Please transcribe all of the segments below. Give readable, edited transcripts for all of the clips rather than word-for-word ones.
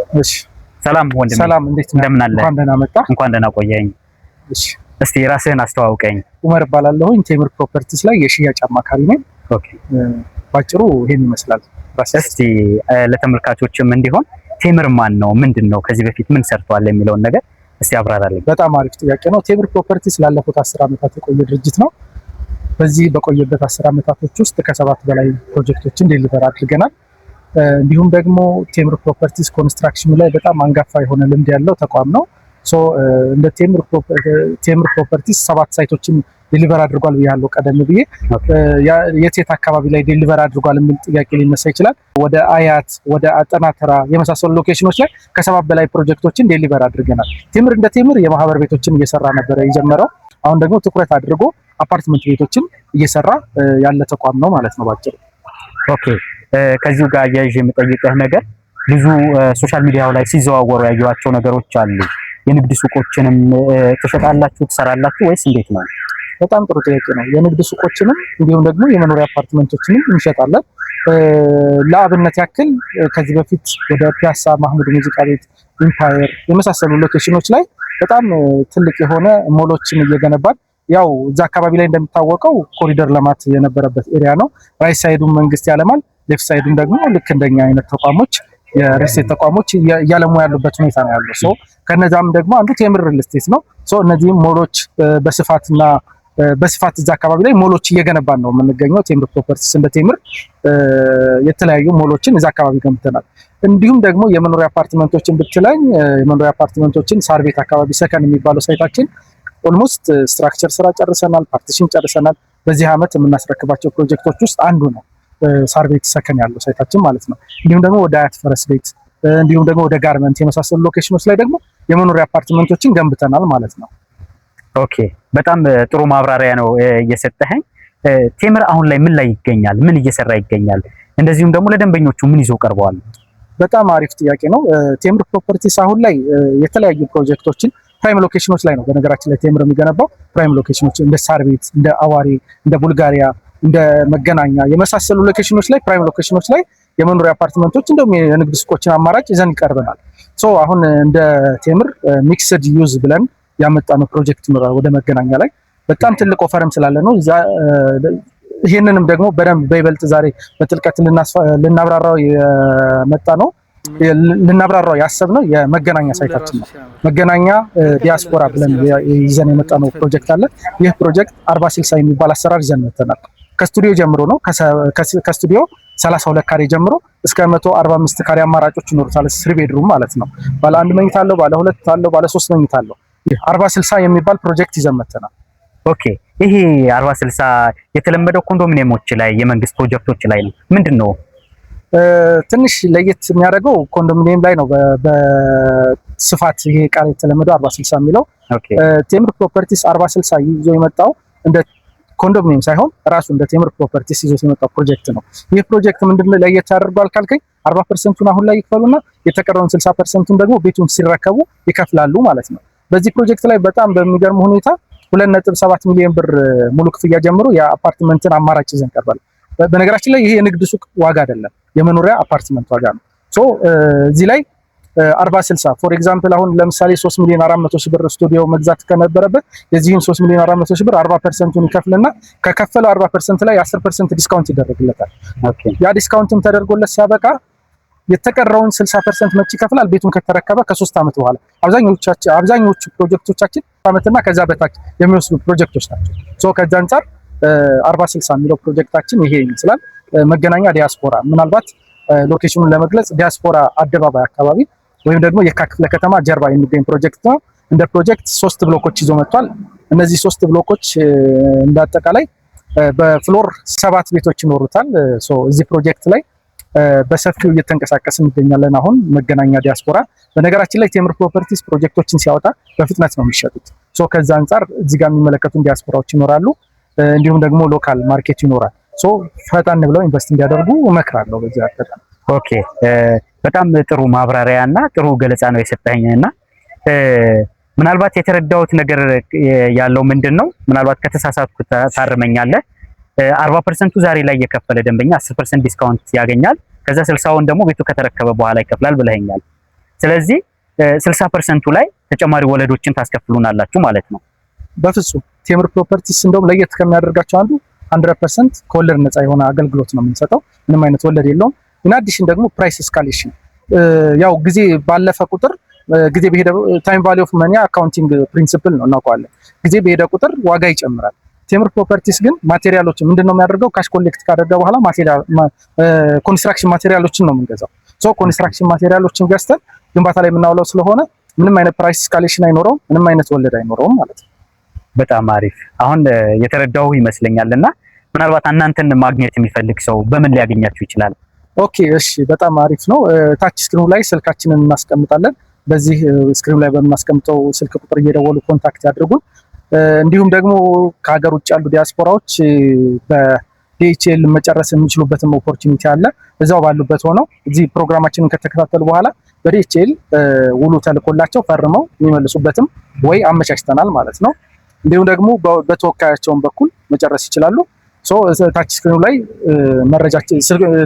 እሺ ሰላም ወንድሜ፣ ሰላም፣ እንዴት ነህ? እንደምን አለ? እንኳን ደህና መጣ። እንኳን ደህና ቆየኝ። እሺ፣ እስቲ ራስህን አስተዋውቀኝ። ኡመር እባላለሁኝ። ቴምር ፕሮፐርቲስ ላይ የሽያጭ አማካሪ ነኝ። ኦኬ፣ ባጭሩ ይሄን ይመስላል። እስቲ ለተመልካቾችም እንዲሆን ቴምር ማን ነው? ምንድነው? ከዚህ በፊት ምን ሰርቷል የሚለውን ነገር እስቲ አብራራልኝ። በጣም አሪፍ ጥያቄ ነው። ቴምር ፕሮፐርቲስ ላለፉት 10 ዓመታት የቆየ ድርጅት ነው። በዚህ በቆየበት 10 ዓመታቶች ውስጥ ከ7 በላይ ፕሮጀክቶችን ዴሊቨር አድርገናል። እንዲሁም ደግሞ ቴምር ፕሮፐርቲስ ኮንስትራክሽን ላይ በጣም አንጋፋ የሆነ ልምድ ያለው ተቋም ነው። እንደ ቴምር ፕሮፐርቲስ 7 ሳይቶችን ዴሊቨር አድርጓል ብያለሁ ቀደም ብዬ። የት አካባቢ ላይ ዴሊቨር አድርጓል የሚል ጥያቄ ሊነሳ ይችላል። ወደ አያት፣ ወደ አጠናተራ የመሳሰሉ ሎኬሽኖች ላይ ከ7 በላይ ፕሮጀክቶችን ዴሊቨር አድርገናል። ቴምር እንደ ቴምር የማህበር ቤቶችን እየሰራ ነበረ የጀመረው። አሁን ደግሞ ትኩረት አድርጎ አፓርትመንት ቤቶችን እየሰራ ያለ ተቋም ነው ማለት ነው ባጭሩ። ኦኬ፣ ከዚሁ ጋር አያይዤ የምጠይቅህ ነገር ብዙ ሶሻል ሚዲያው ላይ ሲዘዋወሩ ያየኋቸው ነገሮች አሉ። የንግድ ሱቆችንም ትሸጣላችሁ፣ ትሰራላችሁ ወይስ እንዴት ነው? በጣም ጥሩ ጥያቄ ነው። የንግድ ሱቆችንም እንዲሁም ደግሞ የመኖሪያ አፓርትመንቶችንም እንሸጣለን። ለአብነት ያክል ከዚህ በፊት ወደ ፒያሳ ማህሙድ ሙዚቃ ቤት፣ ኢምፓየር የመሳሰሉ ሎኬሽኖች ላይ በጣም ትልቅ የሆነ ሞሎችን እየገነባን፣ ያው እዛ አካባቢ ላይ እንደሚታወቀው ኮሪደር ልማት የነበረበት ኤሪያ ነው። ራይት ሳይዱን መንግስት ያለማል፣ ሌፍት ሳይዱን ደግሞ ልክ እንደኛ አይነት ተቋሞች የሪልስቴት ተቋሞች እያለሙ ያሉበት ሁኔታ ነው ያለው። ከነዛም ደግሞ አንዱ ቴምር ሪልስቴት ነው። እነዚህም ሞሎች በስፋት እዛ አካባቢ ላይ ሞሎች እየገነባን ነው የምንገኘው። ቴምር ፕሮፐርቲስ እንደ ቴምር የተለያዩ ሞሎችን እዛ አካባቢ ገንብተናል። እንዲሁም ደግሞ የመኖሪያ አፓርትመንቶችን ብትለኝ የመኖሪያ አፓርትመንቶችን ሳር ቤት አካባቢ ሰከን የሚባለው ሳይታችን ኦልሞስት ስትራክቸር ስራ ጨርሰናል፣ ፓርቲሽን ጨርሰናል። በዚህ ዓመት የምናስረክባቸው ፕሮጀክቶች ውስጥ አንዱ ነው ሳር ቤት ሰከን ያለው ሳይታችን ማለት ነው። እንዲሁም ደግሞ ወደ አያት ፈረስ ቤት እንዲሁም ደግሞ ወደ ጋርመንት የመሳሰሉ ሎኬሽኖች ላይ ደግሞ የመኖሪያ አፓርትመንቶችን ገንብተናል ማለት ነው። ኦኬ፣ በጣም ጥሩ ማብራሪያ ነው እየሰጠኸኝ። ቴምር አሁን ላይ ምን ላይ ይገኛል? ምን እየሰራ ይገኛል? እንደዚሁም ደግሞ ለደንበኞቹ ምን ይዘው ቀርበዋል? በጣም አሪፍ ጥያቄ ነው። ቴምር ፕሮፐርቲስ አሁን ላይ የተለያዩ ፕሮጀክቶችን ፕራይም ሎኬሽኖች ላይ ነው በነገራችን ላይ ቴምር የሚገነባው። ፕራይም ሎኬሽኖች እንደ ሳር ቤት፣ እንደ አዋሪ፣ እንደ ቡልጋሪያ፣ እንደ መገናኛ የመሳሰሉ ሎኬሽኖች ላይ ፕራይም ሎኬሽኖች ላይ የመኖሪያ አፓርትመንቶች እንደውም የንግድ ሱቆችን አማራጭ ይዘን ይቀርበናል። አሁን እንደ ቴምር ሚክስድ ዩዝ ብለን ያመጣነው ፕሮጀክት ወደ መገናኛ ላይ በጣም ትልቅ ኦፈርም ስላለ ነው። ይህንንም ደግሞ በደንብ በይበልጥ ዛሬ በጥልቀት ልናብራራው የመጣ ነው ልናብራራው ያሰብነው የመገናኛ ሳይታችን ነው። መገናኛ ዲያስፖራ ብለን ይዘን የመጣነው ፕሮጀክት አለ። ይህ ፕሮጀክት 40/60 የሚባል አሰራር ይዘን መጥተናል። ከስቱዲዮ ጀምሮ ነው። ከስቱዲዮ 32 ካሬ ጀምሮ እስከ 145 ካሬ አማራጮች ይኖሩታል። 3 ቤድሩም ማለት ነው። ባለ 1 መኝታ አለው፣ ባለ 2 አለው፣ ባለ 3 መኝታ አለው። 40/60 የሚባል ፕሮጀክት ይዘን መጥተናል። ኦኬ፣ ይሄ 40/60 የተለመደው ኮንዶሚኒየሞች ላይ የመንግስት ፕሮጀክቶች ላይ ነው። ምንድነው ትንሽ ለየት የሚያደርገው ኮንዶሚኒየም ላይ ነው በስፋት ይሄ ቃል የተለመደው 40/60 የሚለው። ቴምር ፕሮፐርቲስ 40/60 ይዞ የመጣው እንደ ኮንዶሚኒየም ሳይሆን ራሱ እንደ ቴምር ፕሮፐርቲስ ይዞ የመጣው ፕሮጀክት ነው። ይህ ፕሮጀክት ምንድነው ለየት ያደርገዋል ካልከኝ 40%ን አሁን ላይ ይከፍሉና የተቀረውን 60%ን ደግሞ ቤቱን ሲረከቡ ይከፍላሉ ማለት ነው። በዚህ ፕሮጀክት ላይ በጣም በሚገርም ሁኔታ 2.7 ሚሊዮን ብር ሙሉ ክፍያ ጀምሮ የአፓርትመንትን አማራጭ ይዘን ቀርባል። በነገራችን ላይ ይሄ የንግድ ሱቅ ዋጋ አይደለም፣ የመኖሪያ አፓርትመንት ዋጋ ነው። እዚህ ላይ 40/60 ፎር ኤግዛምፕል አሁን ለምሳሌ 3,400,000 ብር ስቱዲዮ መግዛት ከነበረበት የዚህን 3,400,000 ብር 40%ን ይከፍልና ከከፈለው 40% ላይ 10% ዲስካውንት ይደረግለታል። ያ ዲስካውንትም ተደርጎለት ሲያበቃ የተቀረውን 60% መቼ ይከፍላል? ቤቱን ከተረከበ ከ3 ዓመት በኋላ። አብዛኞቹ ፕሮጀክቶቻችን ዓመትና ከዛ በታች የሚወስዱ ፕሮጀክቶች ናቸው። ከዛ አንፃር 40/60 የሚለው ፕሮጀክታችን ይሄ ይመስላል። መገናኛ ዲያስፖራ፣ ምናልባት ሎኬሽኑን ለመግለጽ ዲያስፖራ አደባባይ አካባቢ ወይም ደግሞ የካ ክፍለ ከተማ ጀርባ የሚገኝ ፕሮጀክት ነው። እንደ ፕሮጀክት 3 ብሎኮች ይዞ መጥቷል። እነዚህ 3 ብሎኮች እንዳጠቃላይ በፍሎር 7 ቤቶች ይኖሩታል። እዚህ ፕሮጀክት ላይ በሰፊው እየተንቀሳቀስን እንገኛለን። አሁን መገናኛ ዲያስፖራ፣ በነገራችን ላይ ቴምር ፕሮፐርቲስ ፕሮጀክቶችን ሲያወጣ በፍጥነት ነው የሚሸጡት። ከዛ አንፃር እዚህ ጋር የሚመለከቱን ዲያስፖራዎች ይኖራሉ። እንዲሁም ደግሞ ሎካል ማርኬት ይኖራል። ፈጣን ብለው ኢንቨስት እንዲያደርጉ እመክራለሁ በዚህ አጋጣሚ። ኦኬ፣ በጣም ጥሩ ማብራሪያ እና ጥሩ ገለጻ ነው የሰጠኸኝና ምናልባት የተረዳሁት ነገር ያለው ምንድነው፣ ምናልባት ከተሳሳትኩ ታርመኛለህ። 40%ቱ ዛሬ ላይ የከፈለ ደንበኛ 10% ዲስካውንት ያገኛል። ከዛ 60ውን ደግሞ ቤቱ ከተረከበ በኋላ ይከፍላል ብለኸኛል። ስለዚህ 60% ላይ ተጨማሪ ወለዶችን ታስከፍሉናላችሁ ማለት ነው። በፍጹም ቴምር ፕሮፐርቲስ እንደውም ለየት ከሚያደርጋቸው አንዱ 100% ከወለድ ነፃ የሆነ አገልግሎት ነው የምንሰጠው። ምንም አይነት ወለድ የለውም። ኢንአዲሽን ደግሞ ፕራይስ ኤስካሌሽን ያው ጊዜ ባለፈ ቁጥር ጊዜ በሄደ ታይም ቫልዩ ኦፍ መኒ አካውንቲንግ ፕሪንሲፕል ነው እናውቀዋለን። ጊዜ በሄደ ቁጥር ዋጋ ይጨምራል። ቴምር ፕሮፐርቲስ ግን ማቴሪያሎችን ምንድነው የሚያደርገው? ካሽ ኮሌክት ካደረገ በኋላ ማቴሪያል ኮንስትራክሽን ማቴሪያሎችን ነው የምንገዛው። ሶ ኮንስትራክሽን ማቴሪያሎችን ገዝተን ግንባታ ላይ የምናውለው ስለሆነ ምንም አይነት ፕራይስ ኤስካሌሽን አይኖረውም፣ ምንም አይነት ወለድ አይኖረውም ማለት ነው። በጣም አሪፍ። አሁን የተረዳው ይመስለኛልና ምናልባት እናንተን ማግኘት የሚፈልግ ሰው በምን ሊያገኛችሁ ይችላል? ኦኬ እሺ፣ በጣም አሪፍ ነው። ታች ስክሪኑ ላይ ስልካችንን እናስቀምጣለን። በዚህ ስክሪኑ ላይ በምናስቀምጠው ስልክ ቁጥር እየደወሉ ኮንታክት ያድርጉን። እንዲሁም ደግሞ ከሀገር ውጭ ያሉ ዲያስፖራዎች በዲኤችኤል መጨረስ የሚችሉበትም ኦፖርቹኒቲ አለ። እዛው ባሉበት ሆነው እዚህ ፕሮግራማችንን ከተከታተሉ በኋላ በዲኤችኤል ውሉ ተልኮላቸው ፈርመው የሚመልሱበትም ወይ አመቻችተናል ማለት ነው። እንዲሁም ደግሞ በተወካያቸውን በኩል መጨረስ ይችላሉ። ታች ስክሪኑ ላይ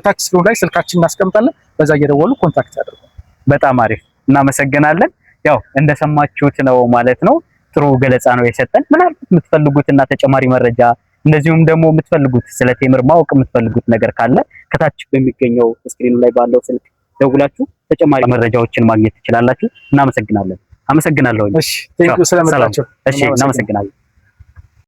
ታች ስክሪኑ ላይ ስልካችን እናስቀምጣለን። በዛ እየደወሉ ኮንታክት ያድርጉ። በጣም አሪፍ እናመሰግናለን። ያው እንደሰማችሁት ነው ማለት ነው። ጥሩ ገለጻ ነው የሰጠን። ምናልባት የምትፈልጉትና ተጨማሪ መረጃ እንደዚሁም ደግሞ የምትፈልጉት ስለ ቴምር ማወቅ የምትፈልጉት ነገር ካለ ከታች በሚገኘው ስክሪኑ ላይ ባለው ስልክ ደውላችሁ ተጨማሪ መረጃዎችን ማግኘት ትችላላችሁ። እናመሰግናለን። አመሰግናለሁ። እሺ ቴንክ ዩ ስለመጣችሁ። እሺ እናመሰግናለን።